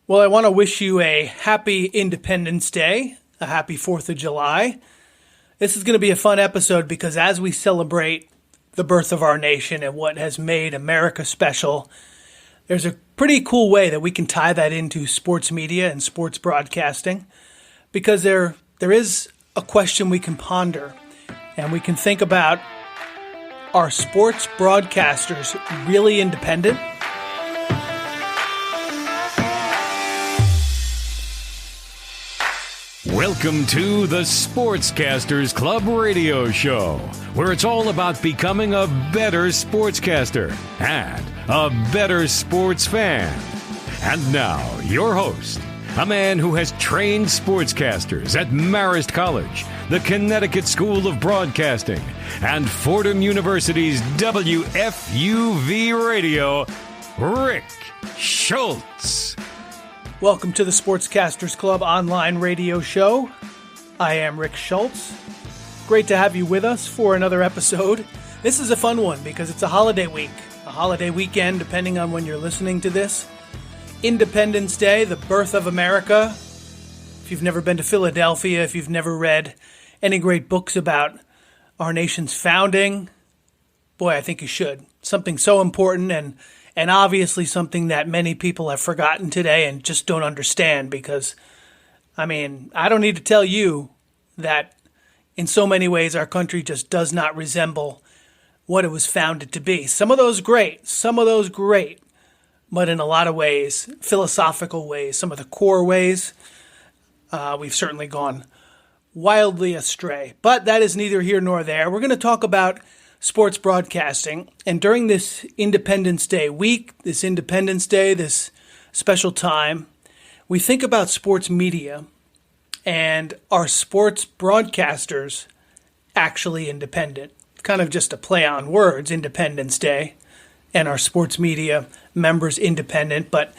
Well, I want to wish you a happy Independence Day, a happy 4th of July. This is going to be a fun episode because as we celebrate the birth of our nation and what has made America special, there's a pretty cool way that we can tie that into sports media and sports broadcasting, because there is a question we can ponder, and we can think about, are sports broadcasters really independent? Welcome to the Sportscasters Club radio show, where it's all about becoming a better sportscaster and a better sports fan. And now, your host, a man who has trained sportscasters at Marist College, the Connecticut School of Broadcasting, and Fordham University's WFUV Radio, Rick Schultz. Welcome to the Sportscasters Club online radio show. I am Rick Schultz. Great to have you with us for another episode. This is a fun one because it's a holiday week, a holiday weekend, depending on when you're listening to this. Independence Day, the birth of America. If you've never been to Philadelphia, if you've never read any great books about our nation's founding, boy, I think you should. Something so important and obviously something that many people have forgotten today and just don't understand because, I don't need to tell you that in so many ways our country just does not resemble what it was founded to be. Some of those great, but in a lot of ways, philosophical ways, some of the core ways, we've certainly gone wildly astray. But that is neither here nor there. We're going to talk about sports broadcasting. And during this Independence Day week, this Independence Day, this special time, we think about sports media and are sports broadcasters actually independent? Kind of just a play on words, Independence Day, and our sports media members independent. But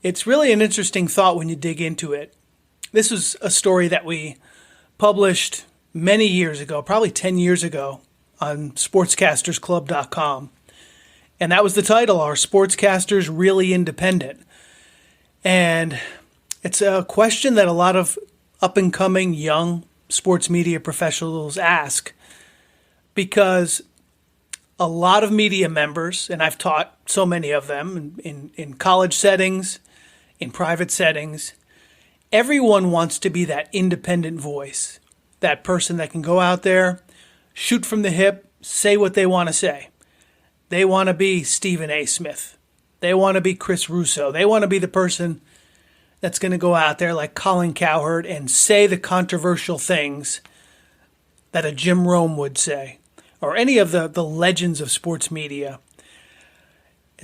it's really an interesting thought when you dig into it. This was a story that we published many years ago, probably 10 years ago, on sportscastersclub.com. And that was the title, Are Sportscasters Really Independent? And it's a question that a lot of up-and-coming young sports media professionals ask, because a lot of media members, and I've taught so many of them in college settings, in private settings, everyone wants to be that independent voice, that person that can go out there, shoot from the hip, say what they want to say. They want to be Stephen A. Smith. They want to be Chris Russo. They want to be the person that's going to go out there like Colin Cowherd and say the controversial things that a Jim Rome would say, or any of the legends of sports media.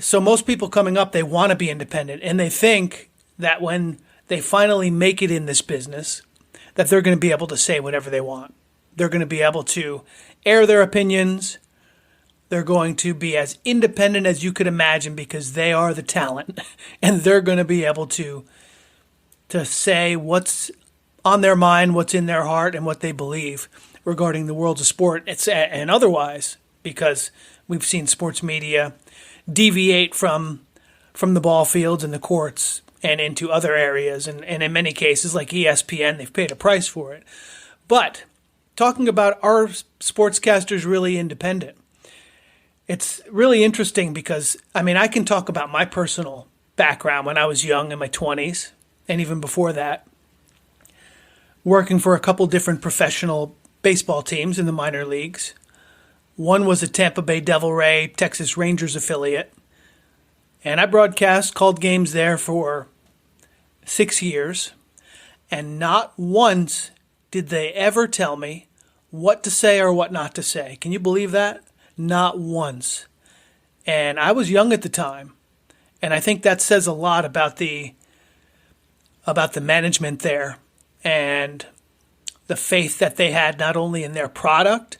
So most people coming up, they want to be independent, and they think that when they finally make it in this business, that they're going to be able to say whatever they want. They're going to be able to air their opinions. They're going to be as independent as you could imagine because they are the talent. And they're going to be able to say what's on their mind, what's in their heart, and what they believe regarding the worlds of sport and otherwise, because we've seen sports media deviate from the ball fields and the courts and into other areas. And in many cases, like ESPN, they've paid a price for it. But talking about, are sportscasters really independent? It's really interesting because, I can talk about my personal background when I was young in my 20s, and even before that, working for a couple different professional baseball teams in the minor leagues. One was a Tampa Bay Devil Ray, Texas Rangers affiliate, and I called games there for 6 years, and not once did they ever tell me what to say or what not to say. Can you believe that? Not once. And I was young at the time. And I think that says a lot about the management there and the faith that they had not only in their product,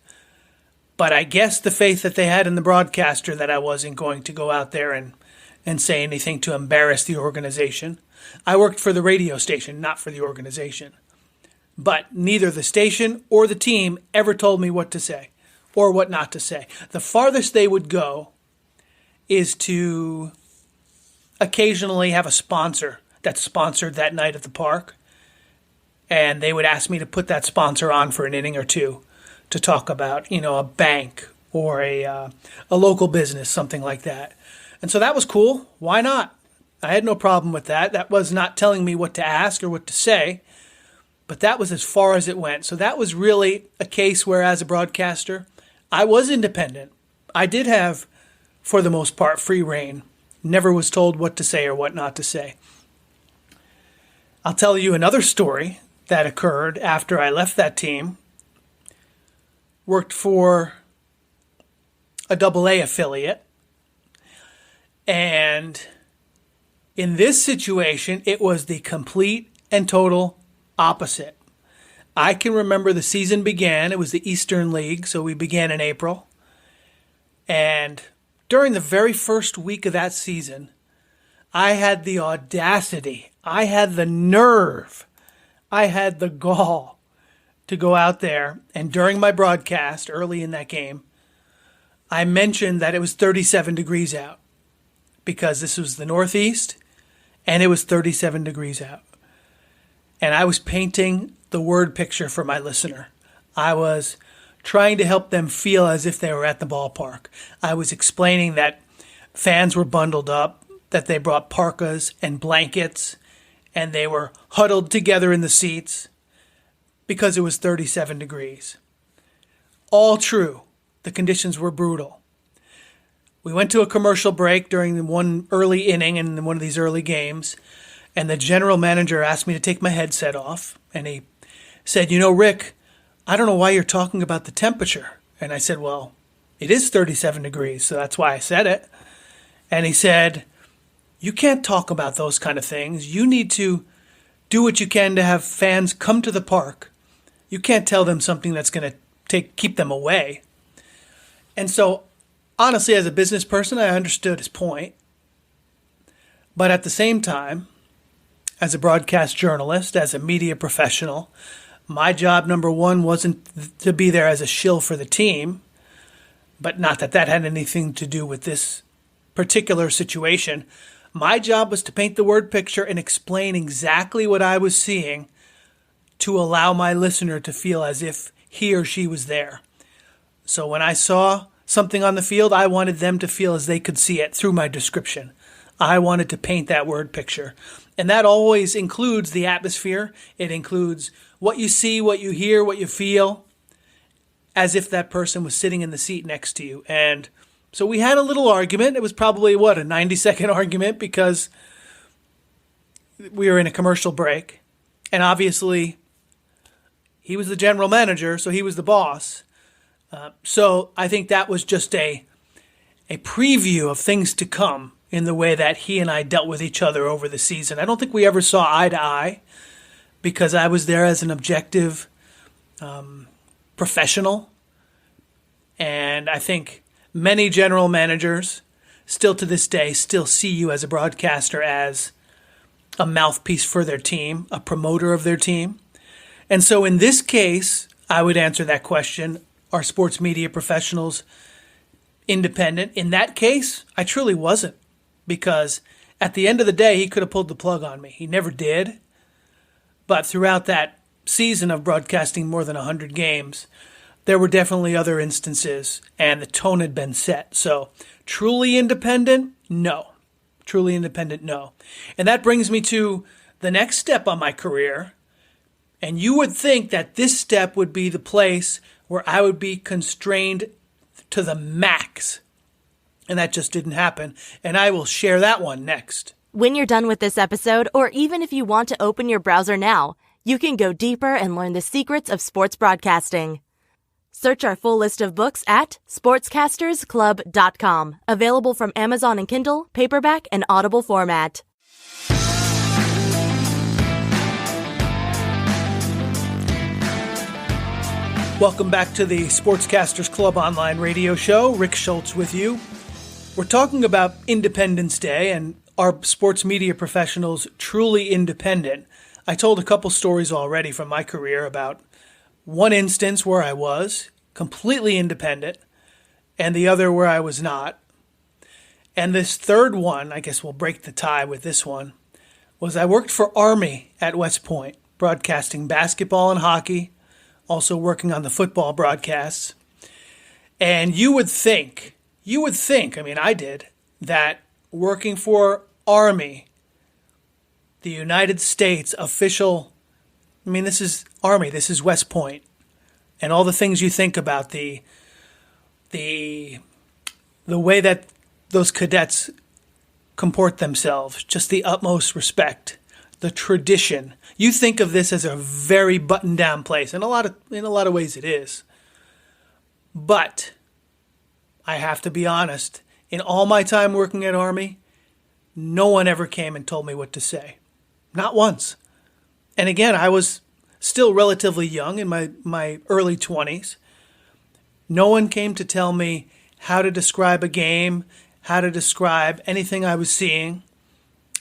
but I guess the faith that they had in the broadcaster, that I wasn't going to go out there and say anything to embarrass the organization. I worked for the radio station, not for the organization. But neither the station or the team ever told me what to say or what not to say. The farthest they would go is to occasionally have a sponsor that sponsored that night at the park. And they would ask me to put that sponsor on for an inning or two to talk about, a bank or a local business, something like that. And so that was cool. Why not? I had no problem with that. That was not telling me what to ask or what to say, but that was as far as it went. So that was really a case where, as a broadcaster, I was independent. I did have, for the most part, free reign. Never was told what to say or what not to say. I'll tell you another story that occurred after I left that team. Worked for a AA affiliate. And in this situation, it was the complete and total opposite. I can remember the season began. It was the Eastern League, so we began in April. And during the very first week of that season, I had the audacity, I had the nerve, I had the gall to go out there, and during my broadcast early in that game, I mentioned that it was 37 degrees out because this was the Northeast and it was 37 degrees out. And I was painting the word picture for my listener. I was trying to help them feel as if they were at the ballpark. I was explaining that fans were bundled up, that they brought parkas and blankets, and they were huddled together in the seats because it was 37 degrees. All true. The conditions were brutal. We went to a commercial break during the one early inning in one of these early games, and the general manager asked me to take my headset off, and he said, Rick, I don't know why you're talking about the temperature. And I said, well, it is 37 degrees, so that's why I said it. And he said, you can't talk about those kind of things. You need to do what you can to have fans come to the park. You can't tell them something that's going to keep them away. And so, honestly, as a business person, I understood his point. But at the same time, as a broadcast journalist, as a media professional, my job, number one, wasn't to be there as a shill for the team, but not that that had anything to do with this particular situation. My job was to paint the word picture and explain exactly what I was seeing to allow my listener to feel as if he or she was there. So when I saw something on the field, I wanted them to feel as they could see it through my description. I wanted to paint that word picture. And that always includes the atmosphere. It includes what you see, what you hear, what you feel, as if that person was sitting in the seat next to you. And so we had a little argument. It was probably, a 90-second argument because we were in a commercial break. And obviously, he was the general manager, so he was the boss. So I think that was just a preview of things to come in the way that he and I dealt with each other over the season. I don't think we ever saw eye to eye because I was there as an objective professional. And I think many general managers still to this day still see you as a broadcaster as a mouthpiece for their team, a promoter of their team. And so in this case, I would answer that question. Are sports media professionals independent? In that case, I truly wasn't, because at the end of the day, he could have pulled the plug on me. He never did. But throughout that season of broadcasting more than 100 games, there were definitely other instances, and the tone had been set. So truly independent? No. Truly independent? No. And that brings me to the next step on my career. And you would think that this step would be the place where I would be constrained to the max. And that just didn't happen. And I will share that one next. When you're done with this episode, or even if you want to open your browser now, you can go deeper and learn the secrets of sports broadcasting. Search our full list of books at sportscastersclub.com. Available from Amazon and Kindle, paperback, and Audible format. Welcome back to the Sportscasters Club online radio show. Rick Schultz with you. We're talking about Independence Day, and are sports media professionals truly independent? I told a couple stories already from my career about one instance where I was completely independent and the other where I was not. And this third one, I guess we'll break the tie with this one, was I worked for Army at West Point, broadcasting basketball and hockey, also working on the football broadcasts. And you would think, I mean, I did, that working for Army, the United States official, I mean, this is Army, this is West Point, and all the things you think about, the way that those cadets comport themselves, just the utmost respect, the tradition. You think of this as a very buttoned down place, and in a lot of ways it is. But I have to be honest, in all my time working at Army, no one ever came and told me what to say. Not once. And again, I was still relatively young, in my early 20s. No one came to tell me how to describe a game, how to describe anything I was seeing.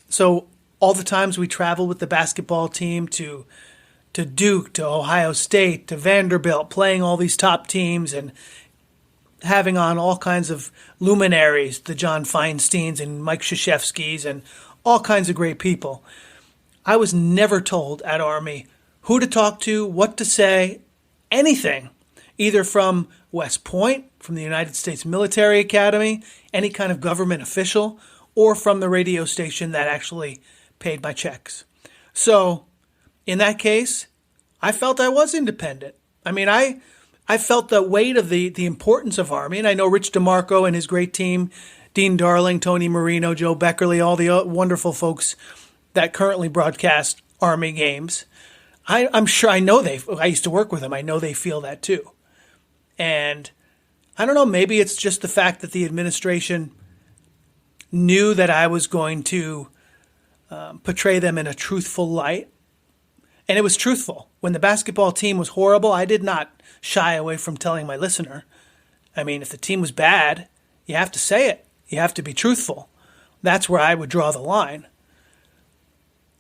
So all the times we traveled with the basketball team to Duke, to Ohio State, to Vanderbilt, playing all these top teams and having on all kinds of luminaries, the John Feinsteins and Mike Krzyzewskis and all kinds of great people. I was never told at Army who to talk to, what to say, anything, either from West Point, from the United States Military Academy, any kind of government official, or from the radio station that actually paid my checks. So in that case, I felt I was independent. I mean, I felt the weight of the importance of Army, and I know Rich DeMarco and his great team, Dean Darling, Tony Marino, Joe Beckerly, all the wonderful folks that currently broadcast Army games. I'm sure, I used to work with them. I know they feel that too. And I don't know, maybe it's just the fact that the administration knew that I was going to portray them in a truthful light. And it was truthful. When the basketball team was horrible, I did not shy away from telling my listener. I mean, if the team was bad, you have to say it. You have to be truthful. That's where I would draw the line.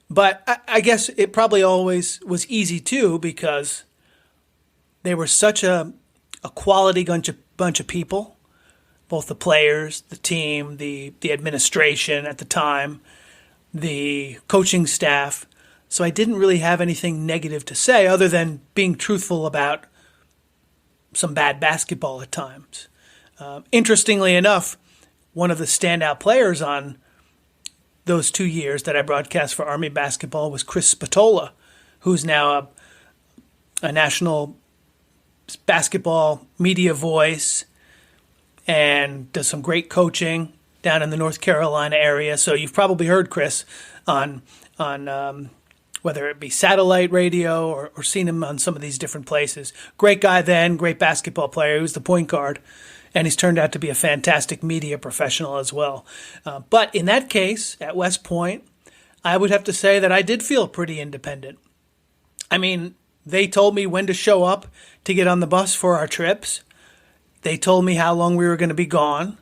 But I guess it probably always was easy too, because they were such a quality bunch of people, both the players, the team, the administration at the time, the coaching staff. So I didn't really have anything negative to say other than being truthful about some bad basketball at times. Interestingly enough, one of the standout players on those 2 years that I broadcast for Army basketball was Chris Spatola, who's now a national basketball media voice and does some great coaching down in the North Carolina area. So you've probably heard Chris on whether it be satellite radio or seen him on some of these different places. Great guy then, great basketball player. He was the point guard, and he's turned out to be a fantastic media professional as well. But in that case, at West Point, I would have to say that I did feel pretty independent. I mean, they told me when to show up to get on the bus for our trips. They told me how long we were going to be gone.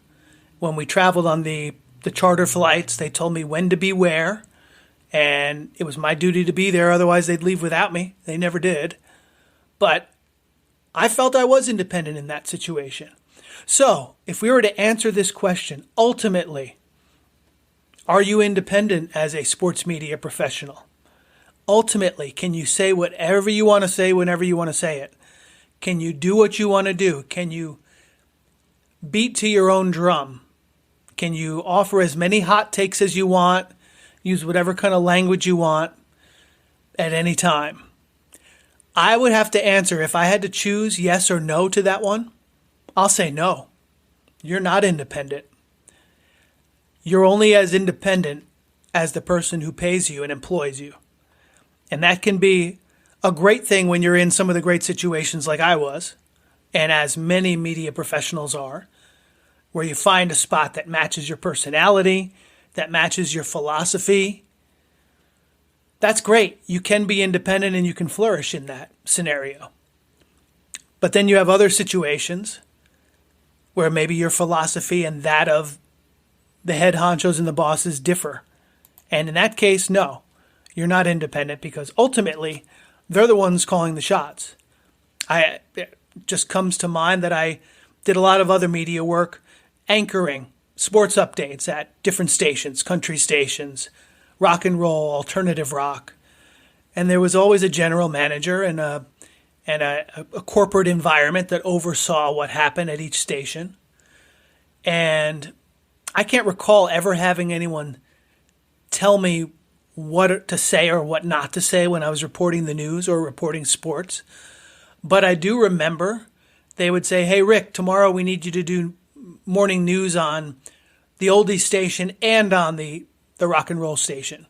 When we traveled on the charter flights, they told me when to be where. And it was my duty to be there, otherwise they'd leave without me. They never did. But I felt I was independent in that situation. So, if we were to answer this question, ultimately, are you independent as a sports media professional? Ultimately, can you say whatever you want to say whenever you want to say it? Can you do what you want to do? Can you beat to your own drum? Can you offer as many hot takes as you want? Use whatever kind of language you want at any time? I would have to answer, if I had to choose yes or no to that one, I'll say no. You're not independent. You're only as independent as the person who pays you and employs you. And that can be a great thing when you're in some of the great situations like I was, and as many media professionals are, where you find a spot that matches your personality, that matches your philosophy. That's great. You can be independent and you can flourish in that scenario. But then you have other situations where maybe your philosophy and that of the head honchos and the bosses differ. And in that case, no, you're not independent, because ultimately they're the ones calling the shots. It just comes to mind that I did a lot of other media work anchoring sports updates at different stations, country stations, rock and roll, alternative rock. And there was always a general manager and a corporate environment that oversaw what happened at each station. And I can't recall ever having anyone tell me what to say or what not to say when I was reporting the news or reporting sports. But I do remember they would say, "Hey, Rick, tomorrow we need you to do morning news on the oldies station and on the rock and roll station."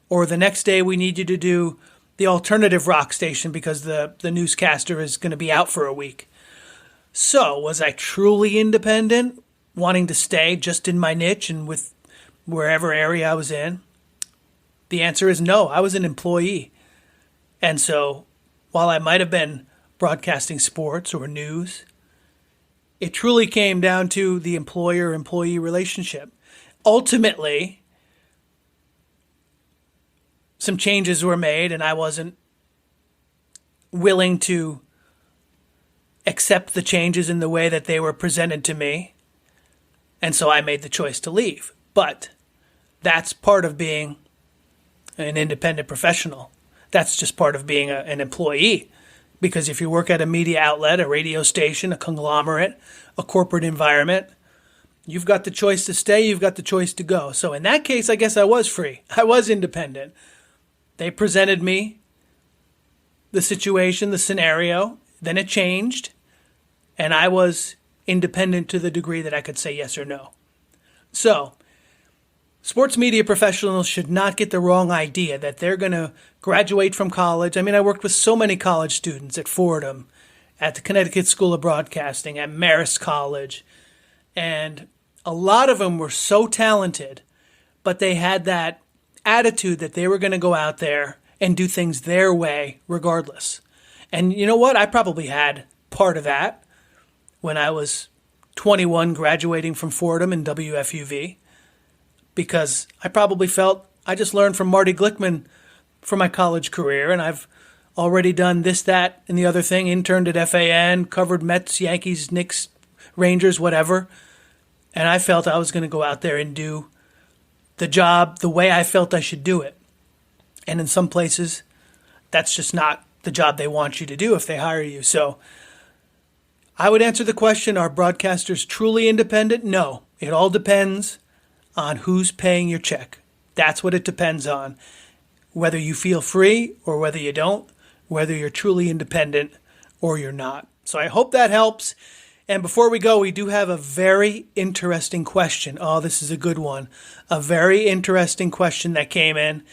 Or the next day we need you to do the alternative rock station because the newscaster is going to be out for a week. So was I truly independent, wanting to stay just in my niche and with wherever area I was in? The answer is no. I was an employee. And so while I might have been broadcasting sports or news, it truly came down to the employer-employee relationship. Ultimately, some changes were made and I wasn't willing to accept the changes in the way that they were presented to me. And so I made the choice to leave. But that's part of being an independent professional. That's just part of being an employee. Because if you work at a media outlet, a radio station, a conglomerate, a corporate environment, you've got the choice to stay, you've got the choice to go. So in that case, I guess I was free. I was independent. They presented me the situation, the scenario, then it changed, and I was independent to the degree that I could say yes or no. So, sports media professionals should not get the wrong idea that they're going to graduate from college. I mean, I worked with so many college students at Fordham, at the Connecticut School of Broadcasting, at Marist College, and a lot of them were so talented, but they had that attitude that they were going to go out there and do things their way regardless. And you know what? I probably had part of that when I was 21 graduating from Fordham and WFUV, because I probably felt I just learned from Marty Glickman for my college career, and I've already done this, that, and the other thing, interned at FAN, covered Mets, Yankees, Knicks, Rangers, whatever, and I felt I was going to go out there and do the job the way I felt I should do it. And in some places, that's just not the job they want you to do if they hire you. So I would answer the question, are broadcasters truly independent? No. It all depends on who's paying your check. That's what it depends on. Whether you feel free or whether you don't, whether you're truly independent or you're not. So I hope that helps. And before we go, we do have a very interesting question. Oh, this is a good one. A very interesting question that came in.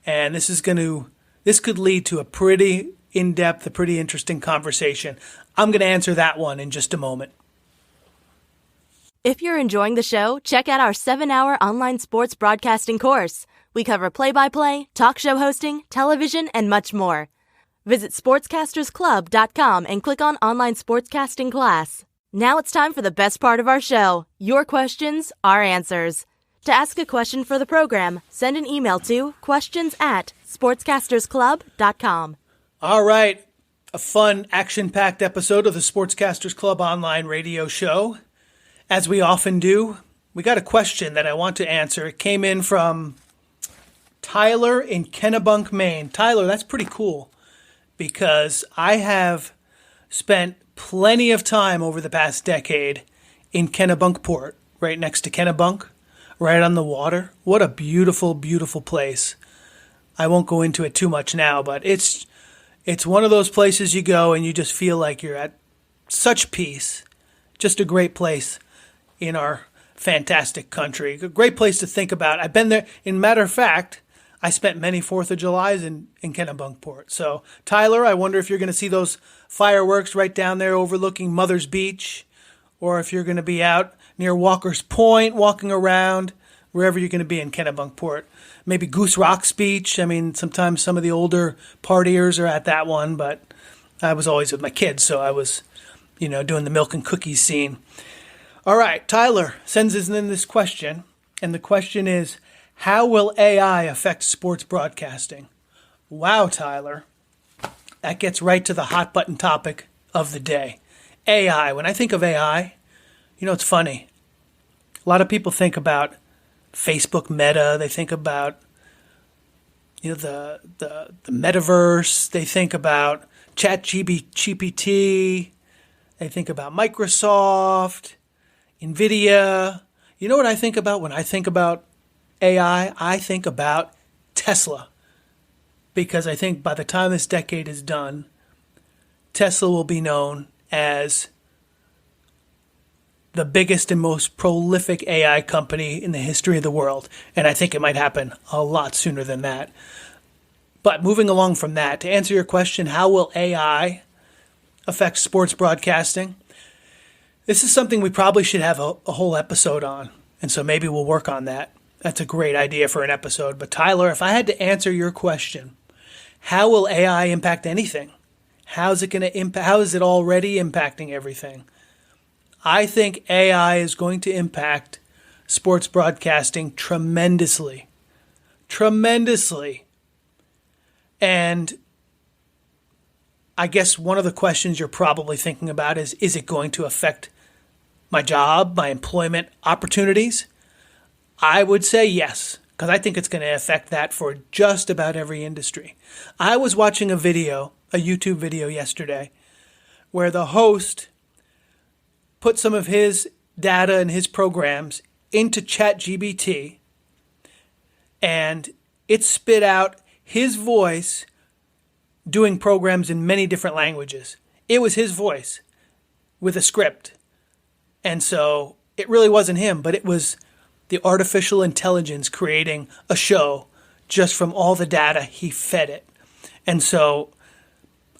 And this could lead to a pretty in-depth, a pretty interesting conversation. I'm going to answer that one in just a moment. If you're enjoying the show, check out our 7-hour online sports broadcasting course. We cover play-by-play, talk show hosting, television, and much more. Visit sportscastersclub.com and click on Online Sportscasting Class. Now it's time for the best part of our show, your questions, our answers. To ask a question for the program, send an email to questions@sportscastersclub.com. All right, a fun, action-packed episode of the Sportscasters Club online radio show. As we often do, we got a question that I want to answer. It came in from Tyler in Kennebunk, Maine. Tyler, that's pretty cool because I have spent plenty of time over the past decade in Kennebunkport, right next to Kennebunk, right on the water. What a beautiful, beautiful place. I won't go into it too much now, but it's one of those places you go and you just feel like you're at such peace. Just a great place in our fantastic country. A great place to think about. I've been there. In matter of fact, I spent many 4th of Julys in Kennebunkport. So, Tyler, I wonder if you're going to see those fireworks right down there overlooking Mother's Beach, or if you're going to be out near Walker's Point, walking around, wherever you're going to be in Kennebunkport. Maybe Goose Rocks Beach. I mean, sometimes some of the older partiers are at that one, but I was always with my kids, so I was, doing the milk and cookies scene. All right, Tyler sends us in this question, and the question is, how will AI affect sports broadcasting? Wow, Tyler. That gets right to the hot button topic of the day. AI. When I think of AI, it's funny. A lot of people think about Facebook Meta. They think about the metaverse. They think about ChatGPT. They think about Microsoft, NVIDIA. You know what I think about when I think about AI? I think about Tesla. Because I think by the time this decade is done, Tesla will be known as the biggest and most prolific AI company in the history of the world. And I think it might happen a lot sooner than that. But moving along from that, to answer your question, how will AI affect sports broadcasting? This is something we probably should have a whole episode on. And so maybe we'll work on that. That's a great idea for an episode. But Tyler, if I had to answer your question, how will AI impact anything? How is it going to impact? How is it already impacting everything? I think AI is going to impact sports broadcasting tremendously. Tremendously. And I guess one of the questions you're probably thinking about is it going to affect my job, my employment opportunities? I would say yes, because I think it's going to affect that for just about every industry. I was watching a YouTube video yesterday, where the host put some of his data and his programs into ChatGPT, and it spit out his voice doing programs in many different languages. It was his voice with a script. And so it really wasn't him, but it was the artificial intelligence creating a show just from all the data he fed it. And so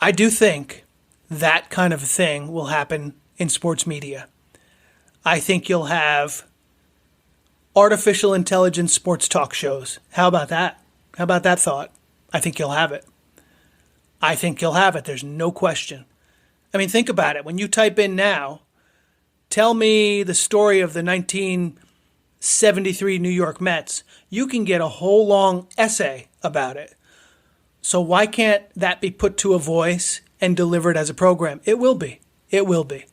I do think that kind of thing will happen in sports media. I think you'll have artificial intelligence sports talk shows. How about that? How about that thought? I think you'll have it. I think you'll have it. There's no question. I mean, think about it. When you type in now, tell me the story of the 1973 New York Mets, you can get a whole long essay about it. So why can't that be put to a voice and delivered as a program? It will be. It will be.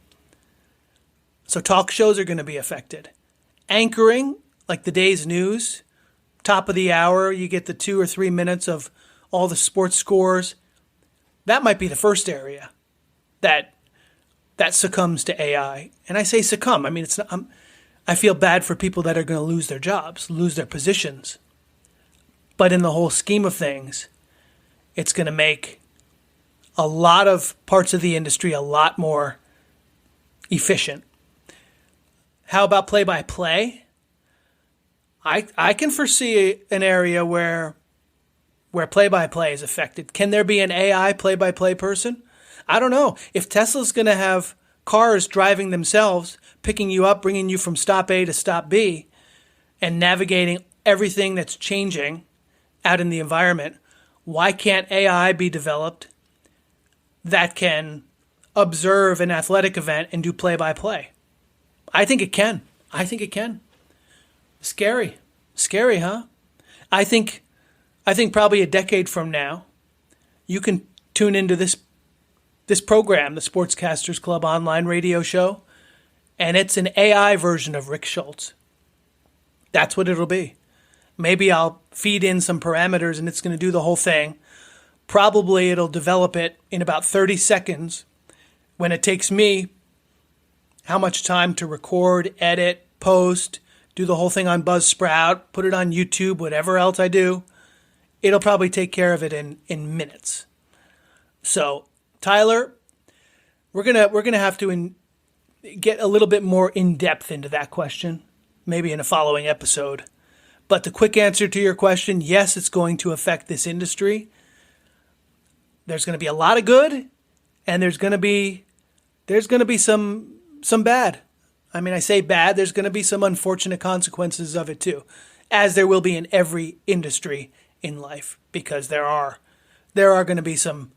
So talk shows are going to be affected. Anchoring, like the day's news, top of the hour, you get the 2 or 3 minutes of all the sports scores. That might be the first area that succumbs to AI. And I say succumb. I mean, it's not, I feel bad for people that are going to lose their jobs, lose their positions. But in the whole scheme of things, it's going to make a lot of parts of the industry a lot more efficient. How about play-by-play? I can foresee an area where play-by-play is affected. Can there be an AI play-by-play person? I don't know. If Tesla's going to have cars driving themselves, picking you up, bringing you from stop A to stop B, and navigating everything that's changing out in the environment, why can't AI be developed that can observe an athletic event and do play-by-play? I think it can. I think it can. Scary. Scary, huh? I think probably a decade from now, you can tune into this program, the Sportscasters Club online radio show, and it's an AI version of Rick Schultz. That's what it'll be. Maybe I'll feed in some parameters and it's going to do the whole thing. Probably it'll develop it in about 30 seconds when it takes me how much time to record, edit, post, do the whole thing on Buzzsprout, put it on YouTube, whatever else I do. It'll probably take care of it in minutes. So, Tyler, we're gonna have to get a little bit more in depth into that question, maybe in a following episode. But the quick answer to your question, yes, it's going to affect this industry. There's going to be a lot of good, and there's going to be some bad. I mean, I say bad. There's going to be some unfortunate consequences of it too, as there will be in every industry in life, because there are going to be some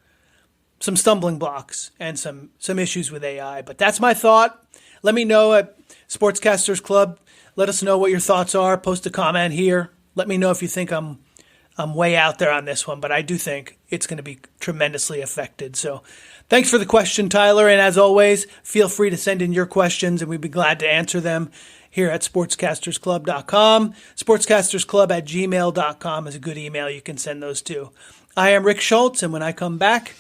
stumbling blocks and some issues with AI. But that's my thought. Let me know at Sportscasters Club. Let us know what your thoughts are. Post a comment here. Let me know if you think I'm way out there on this one, but I do think it's going to be tremendously affected. So thanks for the question, Tyler. And as always, feel free to send in your questions and we'd be glad to answer them. here at sportscastersclub.com. Sportscastersclub@gmail.com is a good email you can send those to. I am Rick Schultz, and when I come back,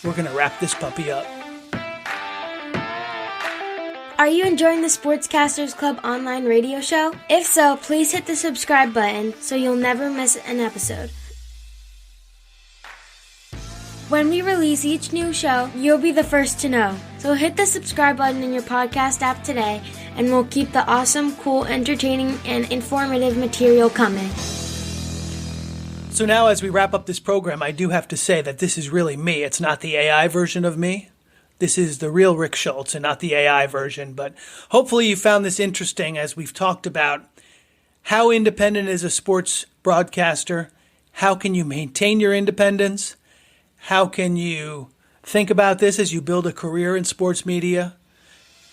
we're going to wrap this puppy up. Are you enjoying the Sportscasters Club online radio show? If so, please hit the subscribe button so you'll never miss an episode. When we release each new show, you'll be the first to know. So hit the subscribe button in your podcast app today, and we'll keep the awesome, cool, entertaining, and informative material coming. So now as we wrap up this program, I do have to say that this is really me. It's not the AI version of me. This is the real Rick Schultz and not the AI version. But hopefully you found this interesting as we've talked about how independent is a sports broadcaster, how can you maintain your independence, how can you think about this as you build a career in sports media,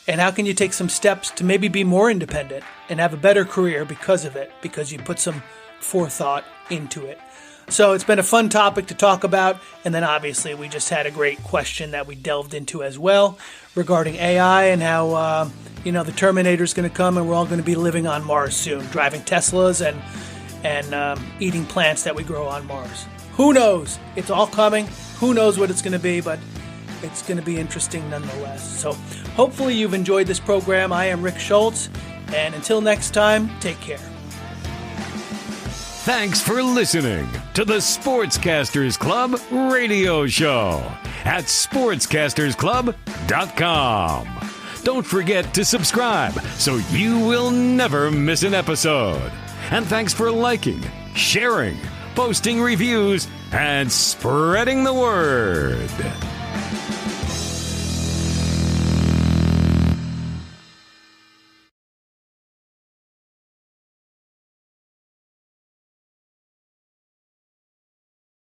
and how can you take some steps to maybe be more independent and have a better career because of it, because you put some forethought into it. So it's been a fun topic to talk about, and then obviously we just had a great question that we delved into as well regarding AI and how the Terminator's going to come and we're all going to be living on Mars soon, driving Teslas and eating plants that we grow on Mars. Who knows? It's all coming. Who knows what it's going to be, but it's going to be interesting nonetheless. So hopefully you've enjoyed this program. I am Rick Schultz, and until next time, take care. Thanks for listening to the Sportscasters Club radio show at sportscastersclub.com. Don't forget to subscribe so you will never miss an episode. And thanks for liking, sharing, posting reviews, and spreading the word.